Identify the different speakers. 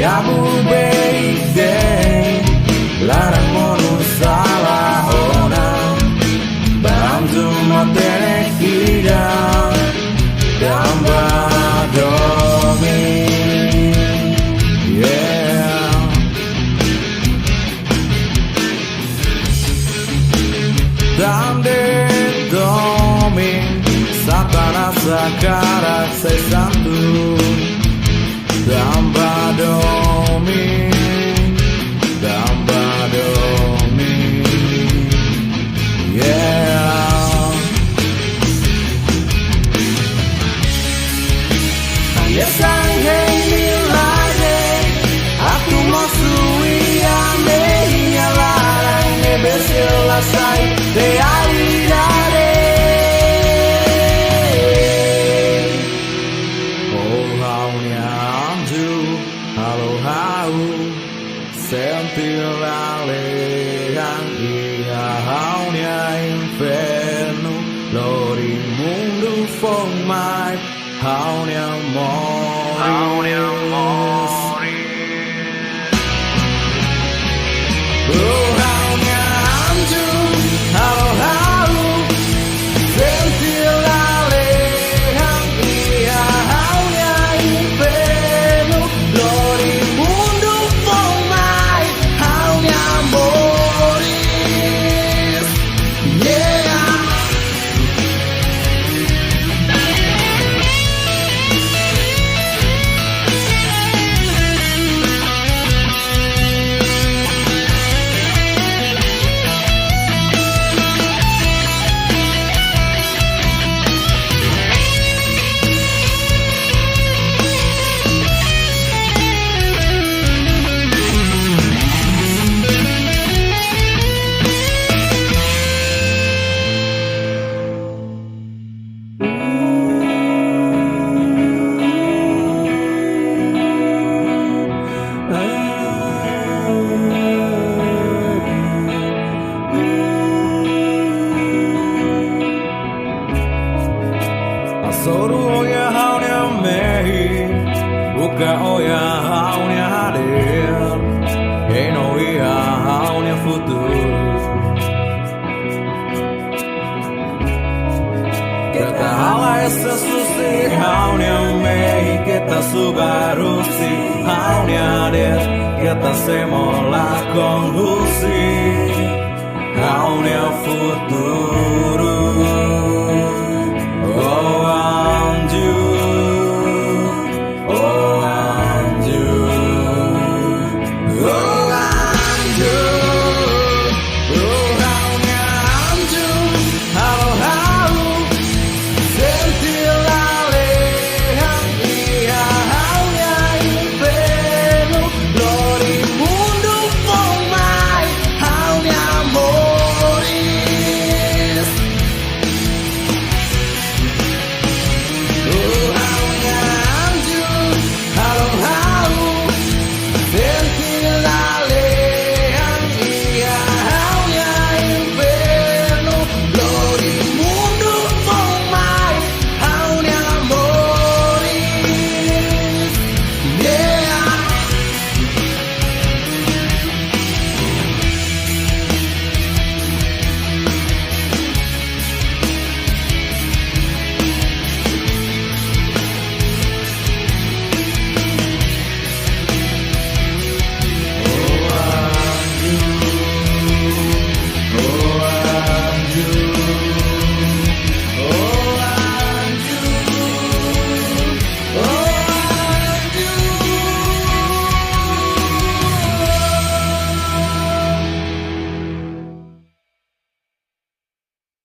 Speaker 1: Amo baby day larang mono salah ona bantu matene kida damba domi yeah dande domi satana sakara sei santu damba domi yeah Yesang hei milade aku mau sui ame larang nebesil lasai de aridare oh haunya anju halo hau sentirale yang ia haunya inferno lori mundo formai haunya mori oh haunya anju halo hau sentirale yang ia haunya inferno lori mundo formai haunya mori yeah Soru oya haunya mehi buka oya haunya hadir eno iya haunya futuro kita halai sesusi haunya mehi kita sugarusi haunya hadir kita semola kondusi haunya futuro Amor